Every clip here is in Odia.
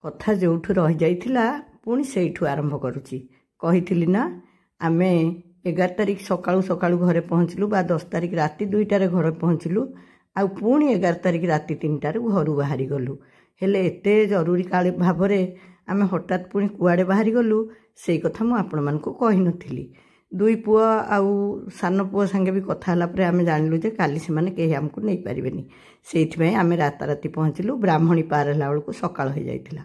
କଥା ଯେଉଁଠୁ ରହିଯାଇଥିଲା ପୁଣି ସେଇଠୁ ଆରମ୍ଭ କରୁଛି। କହିଥିଲି ନା ଆମେ 11 ତାରିଖ ସକାଳୁ ସକାଳୁ ଘରେ ପହଞ୍ଚିଲୁ ବା 10 ତାରିଖ ରାତି 2ଟାରେ ଘରେ ପହଞ୍ଚିଲୁ ଆଉ ପୁଣି 11 ତାରିଖ ରାତି 3ଟାରୁ ଘରୁ ବାହାରି ଗଲୁ। ହେଲେ ଏତେ ଜରୁରୀ ଭାବରେ ଆମେ ହଠାତ୍ ପୁଣି କୁଆଡ଼େ ବାହାରି ଗଲୁ ସେଇ କଥା ମୁଁ ଆପଣମାନଙ୍କୁ କହିନଥିଲି। ଦୁଇ ପୁଅ ଆଉ ସାନ ପୁଅ ସାଙ୍ଗେ ବି କଥା ହେଲା ପରେ ଆମେ ଜାଣିଲୁ ଯେ କାଲି ସେମାନେ କେହି ଆମକୁ ନେଇପାରିବେନି। ସେଇଥିପାଇଁ ଆମେ ରାତାରାତି ପହଞ୍ଚିଲୁ। ବ୍ରାହ୍ମଣୀ ପାର ହେଲା ବେଳକୁ ସକାଳ ହୋଇଯାଇଥିଲା।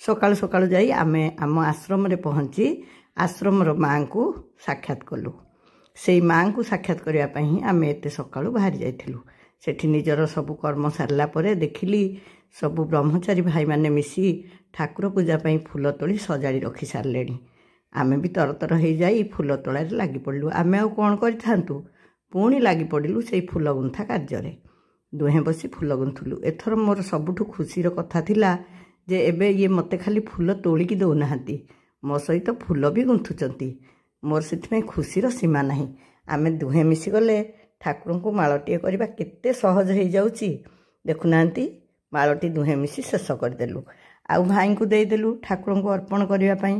ସକାଳୁ ସକାଳୁ ଯାଇ ଆମେ ଆମ ଆଶ୍ରମରେ ପହଞ୍ଚି ଆଶ୍ରମର ମାଆଙ୍କୁ ସାକ୍ଷାତ କଲୁ। ସେଇ ମାଆଙ୍କୁ ସାକ୍ଷାତ କରିବା ପାଇଁ ହିଁ ଆମେ ଏତେ ସକାଳୁ ବାହାରି ଯାଇଥିଲୁ। ସେଠି ନିଜର ସବୁ କର୍ମ ସାରିଲା ପରେ ଦେଖିଲି ସବୁ ବ୍ରହ୍ମଚାରୀ ଭାଇମାନେ ମିଶି ଠାକୁର ପୂଜା ପାଇଁ ଫୁଲ ତୋଳି ସଜାଡ଼ି ରଖି ସାରିଲେଣି। ଆମେ ବି ତରତର ହୋଇଯାଇ ଫୁଲ ତୋଳାରେ ଲାଗି ପଡ଼ିଲୁ। ଆମେ ଆଉ କ'ଣ କରିଥାନ୍ତୁ, ପୁଣି ଲାଗି ପଡ଼ିଲୁ ସେଇ ଫୁଲ ଗୁନ୍ଥା କାର୍ଯ୍ୟରେ। ଦୁହେଁ ବସି ଫୁଲ ଗୁନ୍ଥିଲୁ। ଏଥର ମୋର ସବୁଠୁ ଖୁସିର କଥା ଥିଲା ଯେ ଏବେ ଇଏ ମୋତେ ଖାଲି ଫୁଲ ତୋଳିକି ଦେଉନାହାନ୍ତି, ମୋ ସହିତ ଫୁଲ ବି ଗୁନ୍ଥୁଛନ୍ତି। ମୋର ସେଥିପାଇଁ ଖୁସିର ସୀମା ନାହିଁ। ଆମେ ଦୁହେଁ ମିଶିଗଲେ ଠାକୁରଙ୍କୁ ମାଳଟିଏ କରିବା କେତେ ସହଜ ହେଇଯାଉଛି। ଦେଖୁନାହାନ୍ତି, ମାଳଟି ଦୁହେଁ ମିଶି ଶେଷ କରିଦେଲୁ। ଆଉ ଭାଇଙ୍କୁ ଦେଇଦେଲୁ ଠାକୁରଙ୍କୁ ଅର୍ପଣ କରିବା ପାଇଁ।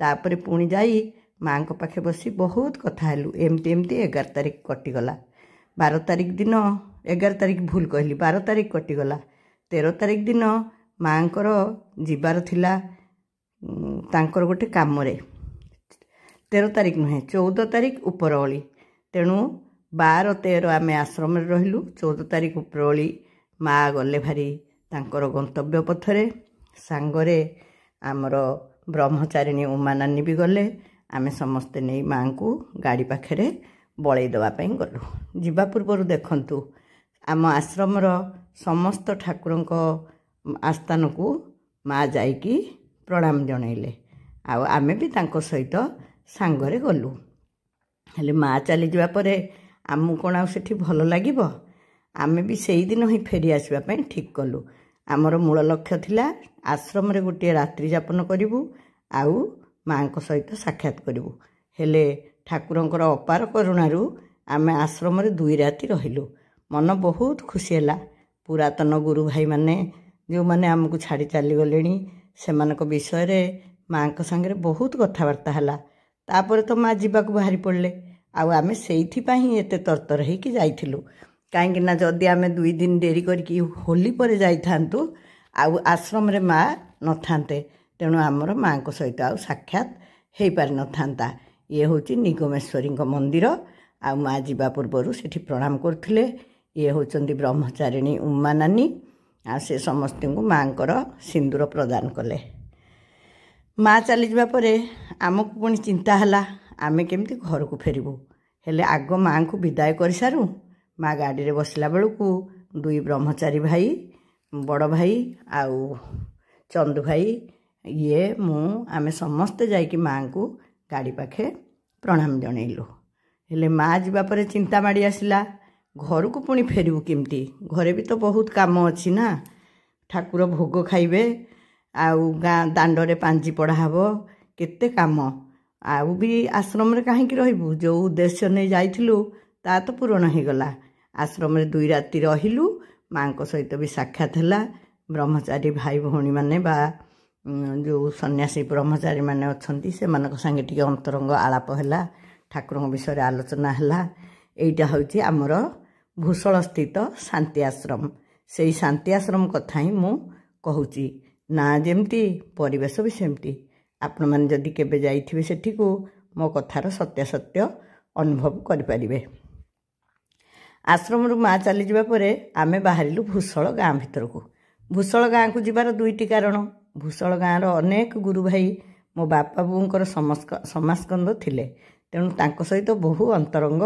ତାପରେ ପୁଣି ଯାଇ ମାଆଙ୍କ ପାଖେ ବସି ବହୁତ କଥା ହେଲୁ। ଏମିତି 11 ତାରିଖ କଟିଗଲା। 12 ତାରିଖ ଦିନ 11 ତାରିଖ ଭୁଲ କହିଲି, 12 ତାରିଖ କଟିଗଲା। 13 ତାରିଖ ଦିନ ମାଆଙ୍କର ଯିବାର ଥିଲା ତାଙ୍କର ଗୋଟେ କାମରେ। 13 ତାରିଖ ନୁହେଁ, 14 ତାରିଖ ଉପରଓଳି। ତେଣୁ 12, 13 ଆମେ ଆଶ୍ରମରେ ରହିଲୁ। 14 ତାରିଖ ଉପରଓଳି ମାଆ ଗଲେ ଭାରି ତାଙ୍କର ଗନ୍ତବ୍ୟ ପଥରେ। ସାଙ୍ଗରେ ଆମର ବ୍ରହ୍ମଚାରିଣୀ ଉମାନାନୀ ବି ଗଲେ। ଆମେ ସମସ୍ତେ ନେଇ ମାଆଙ୍କୁ ଗାଡ଼ି ପାଖରେ ବଳେଇ ଦେବା ପାଇଁ ଗଲୁ। ଯିବା ପୂର୍ବରୁ ଦେଖନ୍ତୁ ଆମ ଆଶ୍ରମର ସମସ୍ତ ଠାକୁରଙ୍କ ଆସ୍ଥାନକୁ ମାଆ ଯାଇକି ପ୍ରଣାମ ଜଣାଇଲେ। ଆଉ ଆମେ ବି ତାଙ୍କ ସହିତ ସାଙ୍ଗରେ ଗଲୁ। ହେଲେ ମାଆ ଚାଲିଯିବା ପରେ ଆମକୁ କ'ଣ ଆଉ ସେଠି ଭଲ ଲାଗିବ? ଆମେ ବି ସେଇଦିନ ହିଁ ଫେରି ଆସିବା ପାଇଁ ଠିକ୍ କଲୁ। ଆମର ମୂଳ ଲକ୍ଷ୍ୟ ଥିଲା ଆଶ୍ରମରେ ଗୋଟିଏ ରାତ୍ରି ଯାପନ କରିବୁ ଆଉ ମାଆଙ୍କ ସହିତ ସାକ୍ଷାତ କରିବୁ। ହେଲେ ଠାକୁରଙ୍କର ଅପାର କରୁଣାରୁ ଆମେ ଆଶ୍ରମରେ 2 ରାତି ରହିଲୁ। ମନ ବହୁତ ଖୁସି ହେଲା। ପୁରାତନ ଗୁରୁ ଭାଇମାନେ ଯେଉଁମାନେ ଆମକୁ ଛାଡ଼ି ଚାଲିଗଲେଣି ସେମାନଙ୍କ ବିଷୟରେ ମାଆଙ୍କ ସାଙ୍ଗରେ ବହୁତ କଥାବାର୍ତ୍ତା ହେଲା। ତାପରେ ତ ମାଆ ଯିବାକୁ ବାହାରି ପଡ଼ିଲେ। ଆଉ ଆମେ ସେଇଥିପାଇଁ ହିଁ ଏତେ ତରତର ହେଇକି ଯାଇଥିଲୁ। କାହିଁକି ନା ଯଦି ଆମେ 2 ଦିନ ଡେରି କରିକି ହୋଲି ପରେ ଯାଇଥାନ୍ତୁ ଆଉ ଆଶ୍ରମରେ ମାଆ ନଥାନ୍ତେ। ତେଣୁ ଆମର ମାଆଙ୍କ ସହିତ ଆଉ ସାକ୍ଷାତ ହେଇପାରିନଥାନ୍ତା। ଇଏ ହେଉଛି ନିଗମେଶ୍ୱରୀଙ୍କ ମନ୍ଦିର। ଆଉ ମାଆ ଯିବା ପୂର୍ବରୁ ସେଠି ପ୍ରଣାମ କରୁଥିଲେ। ଇଏ ହେଉଛନ୍ତି ବ୍ରହ୍ମଚାରିଣୀ ଉମାନାନୀ। ଆଉ ସେ ସମସ୍ତଙ୍କୁ ମାଆଙ୍କର ସିନ୍ଦୁର ପ୍ରଦାନ କଲେ। ମାଆ ଚାଲିଯିବା ପରେ ଆମକୁ ପୁଣି ଚିନ୍ତା ହେଲା ଆମେ କେମିତି ଘରକୁ ଫେରିବୁ। ହେଲେ ଆଗ ମାଆଙ୍କୁ ବିଦାୟ କରିସାରୁ। ମାଆ ଗାଡ଼ିରେ ବସିଲା ବେଳକୁ 2 ବ୍ରହ୍ମଚାରୀ ଭାଇ, ବଡ଼ ଭାଇ ଆଉ ଚନ୍ଦୁ ଭାଇ, ଇଏ ମୁଁ ଆମେ ସମସ୍ତେ ଯାଇକି ମାଆଙ୍କୁ ଗାଡ଼ି ପାଖେ ପ୍ରଣାମ ଜଣେଇଲୁ। ହେଲେ ମାଆ ଯିବା ପରେ ଚିନ୍ତା ମାଡ଼ି ଆସିଲା ଘରକୁ ପୁଣି ଫେରିବୁ କେମିତି? ଘରେ ବି ତ ବହୁତ କାମ ଅଛି ନା। ଠାକୁର ଭୋଗ ଖାଇବେ, ଆଉ ଗାଁ ଦାଣ୍ଡରେ ପାଞ୍ଜି ପଢ଼ା ହେବ, କେତେ କାମ। ଆଉ ବି ଆଶ୍ରମରେ କାହିଁକି ରହିବୁ? ଯେଉଁ ଉଦ୍ଦେଶ୍ୟ ନେଇ ଯାଇଥିଲୁ ତା ତ ପୂରଣ ହୋଇଗଲା। ଆଶ୍ରମରେ 2 ରାତି ରହିଲୁ। ମାଆଙ୍କ ସହିତ ବି ସାକ୍ଷାତ ହେଲା। ବ୍ରହ୍ମଚାରୀ ଭାଇ ଭଉଣୀମାନେ ବା ଯେଉଁ ସନ୍ନ୍ୟାସୀ ବ୍ରହ୍ମଚାରୀମାନେ ଅଛନ୍ତି ସେମାନଙ୍କ ସାଙ୍ଗେ ଟିକେ ଅନ୍ତରଙ୍ଗ ଆଳାପ ହେଲା। ଠାକୁରଙ୍କ ବିଷୟରେ ଆଲୋଚନା ହେଲା। ଏଇଟା ହେଉଛି ଆମର ଭୂଷଳ ସ୍ଥିତ ଶାନ୍ତି ଆଶ୍ରମ। ସେଇ ଶାନ୍ତି ଆଶ୍ରମ କଥା ହିଁ ମୁଁ କହୁଛି। ନା ଯେମିତି ପରିବେଶ ବି ସେମିତି। ଆପଣମାନେ ଯଦି କେବେ ଯାଇଥିବେ ସେଠିକୁ ମୋ କଥାର ସତ୍ୟାସତ୍ୟ ଅନୁଭବ କରିପାରିବେ। ଆଶ୍ରମରୁ ମାଆ ଚାଲିଯିବା ପରେ ଆମେ ବାହାରିଲୁ ଭୂଷଳ ଗାଁ ଭିତରକୁ। ଭୂଷଳ ଗାଁକୁ ଯିବାର 2ଟି କାରଣ। ଭୂଷଳ ଗାଁର ଅନେକ ଗୁରୁ ଭାଇ ମୋ ବାପା ବୋଉଙ୍କର ସମାସ୍କନ୍ଦ ଥିଲେ। ତେଣୁ ତାଙ୍କ ସହିତ ବହୁ ଅନ୍ତରଙ୍ଗ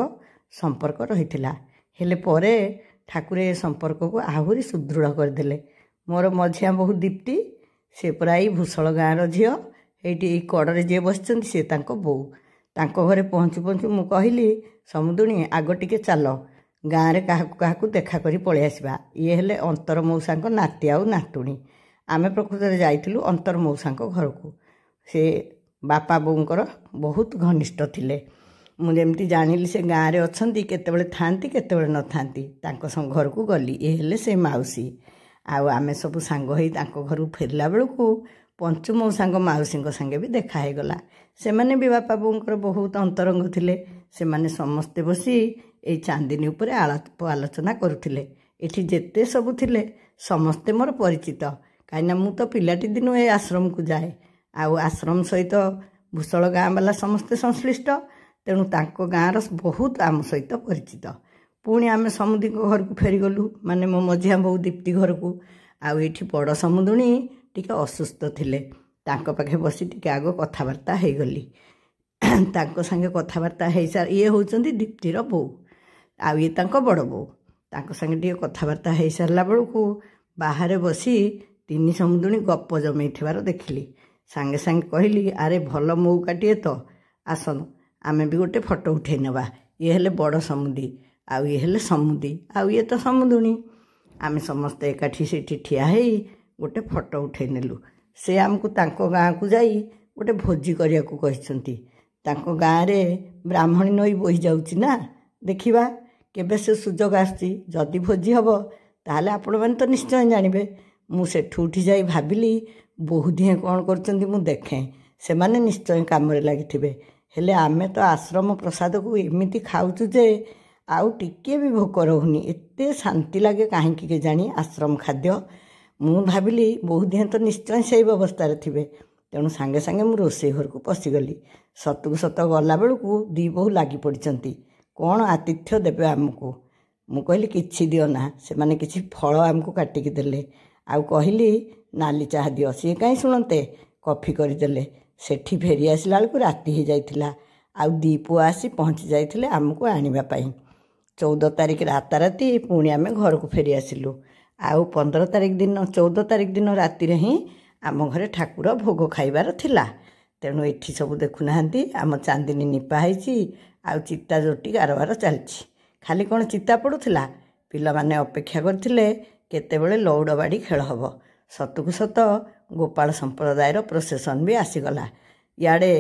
ସମ୍ପର୍କ ରହିଥିଲା। ହେଲେ ପରେ ଠାକୁର ଏ ସମ୍ପର୍କକୁ ଆହୁରି ସୁଦୃଢ଼ କରିଦେଲେ। ମୋର ମଝିଆ ବୋହୂ ଦୀପ୍ତି, ସେ ପୁରା ଏଇ ଭୂଷଳ ଗାଁର ଝିଅ। ଏଇଠି ଏଇ କଡ଼ରେ ଯିଏ ବସିଛନ୍ତି ସେ ତାଙ୍କ ବୋଉ। ତାଙ୍କ ଘରେ ପହଞ୍ଚୁ ପହଞ୍ଚୁ ମୁଁ କହିଲି, ସମୁଦୁଣୀ ଆଗ ଟିକେ ଚାଲ, ଗାଁରେ କାହାକୁ କାହାକୁ ଦେଖା କରି ପଳେଇ ଆସିବା। ଇଏ ହେଲେ ଅନ୍ତର ମଉସାଙ୍କ ନାତି ଆଉ ନାତୁଣୀ। ଆମେ ପ୍ରକୃତରେ ଯାଇଥିଲୁ ଅନ୍ତର ମଉସାଙ୍କ ଘରକୁ। ସେ ବାପା ବୋଉଙ୍କର ବହୁତ ଘନିଷ୍ଠ ଥିଲେ। ମୁଁ ଯେମିତି ଜାଣିଲି ସେ ଗାଁରେ ଅଛନ୍ତି, କେତେବେଳେ ଥାଆନ୍ତି କେତେବେଳେ ନଥାନ୍ତି, ତାଙ୍କ ଘରକୁ ଗଲି। ଏ ହେଲେ ସେ ମାଉସୀ। ଆଉ ଆମେ ସବୁ ସାଙ୍ଗ ହେଇ ତାଙ୍କ ଘରକୁ ଫେରିଲା ବେଳକୁ ପଞ୍ଚୁ ମଉସାଙ୍କ ମାଉସୀଙ୍କ ସାଙ୍ଗେ ବି ଦେଖା ହେଇଗଲା। ସେମାନେ ବି ବାପା ବୋଉଙ୍କର ବହୁତ ଅନ୍ତରଙ୍ଗ ଥିଲେ। ସେମାନେ ସମସ୍ତେ ବସି ଏଇ ଚାନ୍ଦିନୀ ଉପରେ ଆଳାପ ଆଲୋଚନା କରୁଥିଲେ। ଏଠି ଯେତେ ସବୁ ଥିଲେ ସମସ୍ତେ ମୋର ପରିଚିତ, କାହିଁକିନା ମୁଁ ତ ପିଲାଟି ଦିନୁ ଏ ଆଶ୍ରମକୁ ଯାଏ। ଆଉ ଆଶ୍ରମ ସହିତ ଭୂଷଳ ଗାଁ ବାଲା ସମସ୍ତେ ସଂଶ୍ଳିଷ୍ଟ, ତେଣୁ ତାଙ୍କ ଗାଁର ବହୁତ ଆମ ସହିତ ପରିଚିତ। ପୁଣି ଆମେ ସମୁଦିଙ୍କ ଘରକୁ ଫେରିଗଲୁ, ମାନେ ମୋ ମଝିଆ ବୋଉ ଦୀପ୍ତି ଘରକୁ। ଆଉ ଏଇଠି ବଡ଼ ସମୁଦୁଣୀ ଟିକେ ଅସୁସ୍ଥ ଥିଲେ, ତାଙ୍କ ପାଖେ ବସି ଟିକେ ଆଗ କଥାବାର୍ତ୍ତା ହେଇଗଲି। ତାଙ୍କ ସାଙ୍ଗେ କଥାବାର୍ତ୍ତା ଇଏ ହେଉଛନ୍ତି ଦୀପ୍ତିର ବୋଉ, ଆଉ ଇଏ ତାଙ୍କ ବଡ଼ ବୋଉ। ତାଙ୍କ ସାଙ୍ଗେ ଟିକେ କଥାବାର୍ତ୍ତା ହେଇସାରିଲା ବେଳକୁ ବାହାରେ ବସି ତିନି ସମୁଦୁଣୀ ଗପ ଜମେଇଥିବାର ଦେଖିଲି। ସାଙ୍ଗେ ସାଙ୍ଗେ କହିଲି, ଆରେ ଭଲ ମଉକାଟିଏ ତ, ଆସନ୍ତୁ ଆମେ ବି ଗୋଟେ ଫଟୋ ଉଠେଇ ନେବା। ଇଏ ହେଲେ ବଡ଼ ସମୁଦି, ଆଉ ଇଏ ହେଲେ ସମୁଦି, ଆଉ ଇଏ ତ ସମୁଦୁଣୀ। ଆମେ ସମସ୍ତେ ଏକାଠି ସେଇଠି ଠିଆ ହେଇ ଗୋଟେ ଫଟୋ ଉଠେଇ ନେଲୁ। ସେ ଆମକୁ ତାଙ୍କ ଗାଁକୁ ଯାଇ ଗୋଟେ ଭୋଜି କରିବାକୁ କହିଛନ୍ତି। ତାଙ୍କ ଗାଁରେ ବ୍ରାହ୍ମଣୀ ନଈ ବୋହି ଯାଉଛି ନା, ଦେଖିବା କେବେ ସେ ସୁଯୋଗ ଆସୁଛି। ଯଦି ଭୋଜି ହେବ ତାହେଲେ ଆପଣମାନେ ତ ନିଶ୍ଚୟ ଜାଣିବେ। ମୁଁ ସେଠୁ ଉଠି ଯାଇ ଭାବିଲି, ବୋହୂ ଦିହେଁ କ'ଣ କରୁଛନ୍ତି ମୁଁ ଦେଖେଁ, ସେମାନେ ନିଶ୍ଚୟ କାମରେ ଲାଗିଥିବେ। ହେଲେ ଆମେ ତ ଆଶ୍ରମ ପ୍ରସାଦକୁ ଏମିତି ଖାଉଛୁ ଯେ ଆଉ ଟିକିଏ ବି ଭୋକ ରହୁନି। ଏତେ ଶାନ୍ତି ଲାଗେ କାହିଁକି କେଜାଣି ଆଶ୍ରମ ଖାଦ୍ୟ। ମୁଁ ଭାବିଲି ବୋହୂ ଦିହେଁ ତ ନିଶ୍ଚୟ ସେଇ ବ୍ୟବସ୍ଥାରେ ଥିବେ। ତେଣୁ ସାଙ୍ଗେ ସାଙ୍ଗେ ମୁଁ ରୋଷେଇ ଘରକୁ ପଶିଗଲି। ସତକୁ ସତ ଗଲାବେଳକୁ ଦି ବୋହୂ ଲାଗି ପଡ଼ିଛନ୍ତି, କ'ଣ ଆତିଥ୍ୟ ଦେବେ ଆମକୁ। ମୁଁ କହିଲି କିଛି ଦିଅ ନା। ସେମାନେ କିଛି ଫଳ ଆମକୁ କାଟିକି ଦେଲେ, ଆଉ କହିଲି ନାଲି ଚାହା ଦିଅ। ସିଏ କାହିଁ ଶୁଣନ୍ତେ, କଫି କରିଦେଲେ। ସେଠି ଫେରି ଆସିଲା ବେଳକୁ ରାତି ହେଇଯାଇଥିଲା। ଆଉ ଦି ପୁଅ ଆସି ପହଞ୍ଚି ଯାଇଥିଲେ ଆମକୁ ଆଣିବା ପାଇଁ। 14 ତାରିଖ ରାତାରାତି ପୁଣି ଆମେ ଘରକୁ ଫେରି ଆସିଲୁ। ଆଉ 14 ତାରିଖ ଦିନ 14 ତାରିଖ ଦିନ ରାତିରେ ହିଁ ଆମ ଘରେ ଠାକୁର ଭୋଗ ଖାଇବାର ଥିଲା। ତେଣୁ ଏଠି ସବୁ ଦେଖୁନାହାନ୍ତି ଆମ ଚାନ୍ଦିନୀ ନିପା ହେଇଛି, ଆଉ ଚିତା ଝୋଟି କାରବାର ଚାଲିଛି। ଖାଲି କ'ଣ ଚିତା ପଡ଼ୁଥିଲା, ପିଲାମାନେ ଅପେକ୍ଷା କରିଥିଲେ କେତେବେଳେ ଲଉଡ଼ବାଡ଼ି ଖେଳ ହେବ। ସତକୁ ସତ ଗୋପାଳ ସମ୍ପ୍ରଦାୟର ପ୍ରୋସେସନ୍ ବି ଆସିଗଲା। ଇଆଡ଼େ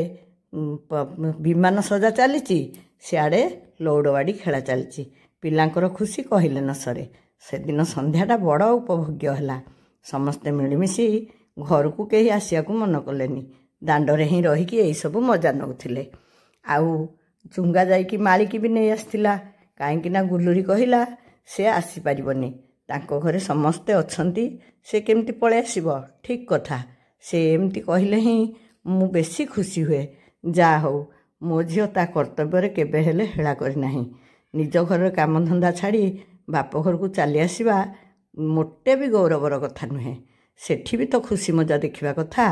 ବିମାନ ସଜା ଚାଲିଛି, ସିଆଡ଼େ ଲଉଡ଼ବାଡ଼ି ଖେଳା ଚାଲିଛି। ପିଲାଙ୍କର ଖୁସି କହିଲେ ନ ସରେ। ସେଦିନ ସନ୍ଧ୍ୟାଟା ବଡ଼ ଉପଭୋଗ୍ୟ ହେଲା। ସମସ୍ତେ ମିଳିମିଶି ଘରକୁ କେହି ଆସିବାକୁ ମନ କଲେନି। ଦାଣ୍ଡରେ ହିଁ ରହିକି ଏଇସବୁ ମଜା ନେଉଥିଲେ। ଆଉ ଚୁଙ୍ଗା ଯାଇକି ମାଳିକି ବି ନେଇ ଆସିଥିଲା, କାହିଁକିନା ଗୁଲୁରୀ କହିଲା ସେ ଆସିପାରିବନି, ତାଙ୍କ ଘରେ ସମସ୍ତେ ଅଛନ୍ତି, ସେ କେମିତି ପଳେଇ ଆସିବ। ଠିକ୍ କଥା, ସେ ଏମିତି କହିଲେ ହିଁ ମୁଁ ବେଶୀ ଖୁସି ହୁଏ। ଯାହା ହଉ ମୋ ଝିଅ ତା କର୍ତ୍ତବ୍ୟରେ କେବେ ହେଲେ ହେଳା କରିନାହିଁ। ନିଜ ଘରର କାମଧନ୍ଦା ଛାଡ଼ି ବାପ ଘରକୁ ଚାଲି ଆସିବା ମୋଟେ ବି ଗୌରବର କଥା ନୁହେଁ। ସେଠି ବି ତ ଖୁସି ମଜା ଦେଖିବା କଥା।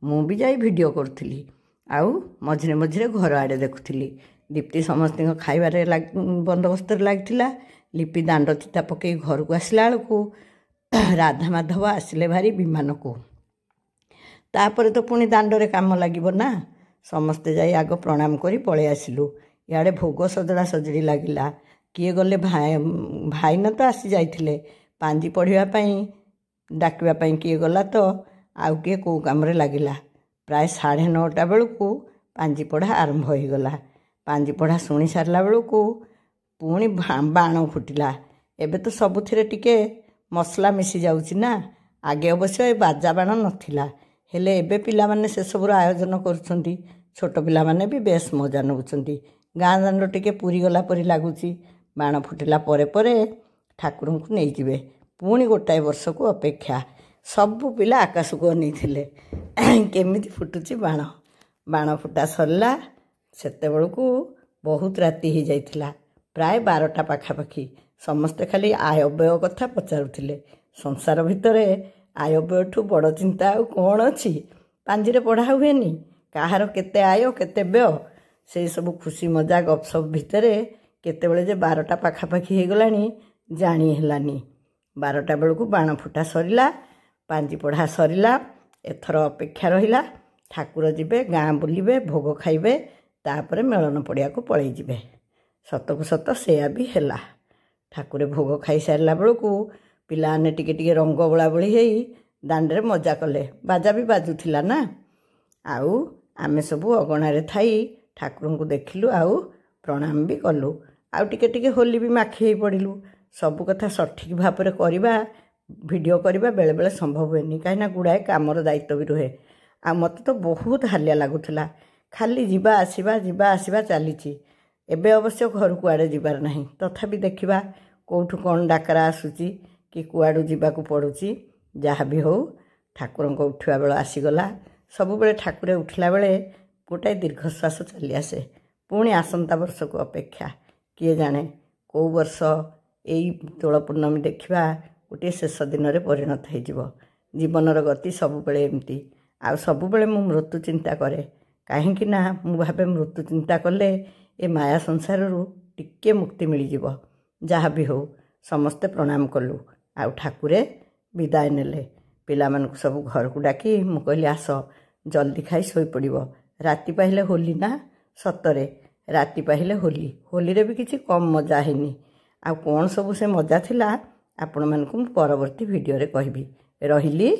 ମୁଁ ବି ଯାଇ ଭିଡ଼ିଓ କରୁଥିଲି, ଆଉ ମଝିରେ ମଝିରେ ଘର ଆଡ଼େ ଦେଖୁଥିଲି। ଦୀପ୍ତି ସମସ୍ତଙ୍କ ଖାଇବାରେ ବନ୍ଦୋବସ୍ତରେ ଲାଗିଥିଲା। ଲିପି ଦାଣ୍ଡ ଚିତା ପକାଇ ଘରକୁ ଆସିଲା ବେଳକୁ ରାଧା ମାଧବ ଆସିଲେ ଭାରି ବିମାନକୁ। ତାପରେ ତ ପୁଣି ଦାଣ୍ଡରେ କାମ ଲାଗିବ ନା। ସମସ୍ତେ ଯାଇ ଆଗ ପ୍ରଣାମ କରି ପଳେଇ ଆସିଲୁ। ଇଆଡ଼େ ଭୋଗ ସଜଡ଼ା ସଜଡ଼ି ଲାଗିଲା। କିଏ ଗଲେ ଭାଇନା ତ ଆସି ଯାଇଥିଲେ ପାଞ୍ଜି ପଢ଼ିବା ପାଇଁ, ଡାକିବା ପାଇଁ କିଏ ଗଲା ତ, ଆଉ କିଏ କେଉଁ କାମରେ ଲାଗିଲା। ପ୍ରାୟ 9:30 ବେଳକୁ ପାଞ୍ଜି ପଢ଼ା ଆରମ୍ଭ ହୋଇଗଲା। ପାଞ୍ଜି ପଢ଼ା ଶୁଣି ସାରିଲା ବେଳକୁ ପୁଣି ବାଣ ଫୁଟିଲା। ଏବେ ତ ସବୁଥିରେ ଟିକେ ମସଲା ମିଶି ଯାଉଛି ନା। ଆଗେ ଅବଶ୍ୟ ଏ ବାଜା ବାଣ ନଥିଲା, ହେଲେ ଏବେ ପିଲାମାନେ ସେସବୁର ଆୟୋଜନ କରୁଛନ୍ତି। ଛୋଟ ପିଲାମାନେ ବି ବେଶ ମଜା ନେଉଛନ୍ତି। ଗାଁ ଦାଣ୍ଡ ଟିକେ ପୁରିଗଲା ପରି ଲାଗୁଛି। ବାଣ ଫୁଟିଲା ପରେ ପରେ ଠାକୁରଙ୍କୁ ନେଇଯିବେ। ପୁଣି ଗୋଟାଏ ବର୍ଷକୁ ଅପେକ୍ଷା। ସବୁ ପିଲା ଆକାଶକୁ ଅନେଇଥିଲେ କେମିତି ଫୁଟୁଛି ବାଣ। ବାଣ ଫୁଟା ସରିଲା ସେତେବେଳକୁ ବହୁତ ରାତି ହେଇଯାଇଥିଲା, ପ୍ରାୟ 12ଟା ପାଖାପାଖି। ସମସ୍ତେ ଖାଲି ଆୟବ୍ୟୟ କଥା ପଚାରୁଥିଲେ। ସଂସାର ଭିତରେ ଆୟବ୍ୟୟଠୁ ବଡ଼ ଚିନ୍ତା ଆଉ କ'ଣ ଅଛି। ପାଞ୍ଜିରେ ପଢ଼ା ହୁଏନି, କାହାର କେତେ ଆୟ କେତେ ବ୍ୟୟ, ସେସବୁ ଖୁସି ମଜା ଗପସପ ଭିତରେ କେତେବେଳେ ଯେ 12ଟା ପାଖାପାଖି ହେଇଗଲାଣି ଜାଣି ହେଲାନି। 12ଟା ବେଳକୁ ବାଣ ଫୁଟା ସରିଲା, ପାଞ୍ଜି ପଢ଼ା ସରିଲା। ଏଥର ଅପେକ୍ଷା ରହିଲା, ଠାକୁର ଯିବେ, ଗାଁ ବୁଲିବେ, ଭୋଗ ଖାଇବେ, ତାପରେ ମେଳନ ପଡ଼ିଆକୁ ପଳେଇ ଯିବେ। ସତକୁ ସତ ସେୟା ବି ହେଲା। ଠାକୁରେ ଭୋଗ ଖାଇସାରିଲା ବେଳକୁ ପିଲାମାନେ ଟିକେ ଟିକେ ରଙ୍ଗ ବୋଳାବୋଳି ହେଇ ଦାଣ୍ଡରେ ମଜା କଲେ। ବାଜା ବି ବାଜୁଥିଲା ନା। ଆଉ ଆମେ ସବୁ ଅଗଣାରେ ଥାଇ ଠାକୁରଙ୍କୁ ଦେଖିଲୁ, ଆଉ ପ୍ରଣାମ ବି କଲୁ। ଆଉ ଟିକେ ଟିକେ ହୋଲି ବି ମାଖି ହେଇ ପଡ଼ିଲୁ। ସବୁ କଥା ସଠିକ୍ ଭାବରେ କରିବା ଭିଡ଼ିଓ କରିବା ବେଳେବେଳେ ସମ୍ଭବ ହୁଏନି, କାହିଁକିନା ଗୁଡ଼ାଏ କାମର ଦାୟିତ୍ୱ ବି ରୁହେ। ଆଉ ମୋତେ ତ ବହୁତ ହାଲିଆ ଲାଗୁଥିଲା, ଖାଲି ଯିବା ଆସିବା ଚାଲିଛି। ଏବେ ଅବଶ୍ୟ ଘରକୁ ଆଡ଼େ ଯିବାର ନାହିଁ, ତଥାପି ଦେଖିବା କେଉଁଠୁ କ'ଣ ଡାକରା ଆସୁଛି କି କୁଆଡ଼ୁ ଯିବାକୁ ପଡ଼ୁଛି। ଯାହା ବି ହେଉ ଠାକୁରଙ୍କ ଉଠିବା ବେଳ ଆସିଗଲା। ସବୁବେଳେ ଠାକୁରେ ଉଠିଲା ବେଳେ ଗୋଟାଏ ଦୀର୍ଘଶ୍ୱାସ ଚାଲି ଆସେ। ପୁଣି ଆସନ୍ତା ବର୍ଷକୁ ଅପେକ୍ଷା। କିଏ ଜାଣେ କେଉଁ ବର୍ଷ ଏଇ ଦୋଳ ପୂର୍ଣ୍ଣମୀ ଦେଖିବା ଗୋଟିଏ ଶେଷ ଦିନରେ ପରିଣତ ହୋଇଯିବ। ଜୀବନର ଗତି ସବୁବେଳେ ଏମିତି। ଆଉ ସବୁବେଳେ ମୁଁ ମୃତ୍ୟୁ ଚିନ୍ତା କରେ, କାହିଁକି ନା ମୁଁ ଭାବେ ମୃତ୍ୟୁ ଚିନ୍ତା କଲେ ଏ ମାୟା ସଂସାରରୁ ଟିକିଏ ମୁକ୍ତି ମିଳିଯିବ। ଯାହା ବି ହେଉ ସମସ୍ତେ ପ୍ରଣାମ କଲୁ, ଆଉ ଠାକୁରେ ବିଦାୟ ନେଲେ। ପିଲାମାନଙ୍କୁ ସବୁ ଘରକୁ ଡାକି ମୁଁ କହିଲି, ଆସ ଜଲ୍ଦି ଖାଇ ଶୋଇପଡ଼ିବ। ରାତି ପାହିଲେ ହୋଲି ନା, ସତରେ ରାତି ପାହିଲେ ହୋଲି। ହୋଲିରେ ବି କିଛି କମ୍ ମଜା ହେଇନି। ଆଉ କ'ଣ ସବୁ ସେ ମଜା ଥିଲା ଆପଣମାନଙ୍କୁ ମୁଁ ପରବର୍ତ୍ତୀ ଭିଡ଼ିଓରେ କହିବି। ରହିଲି।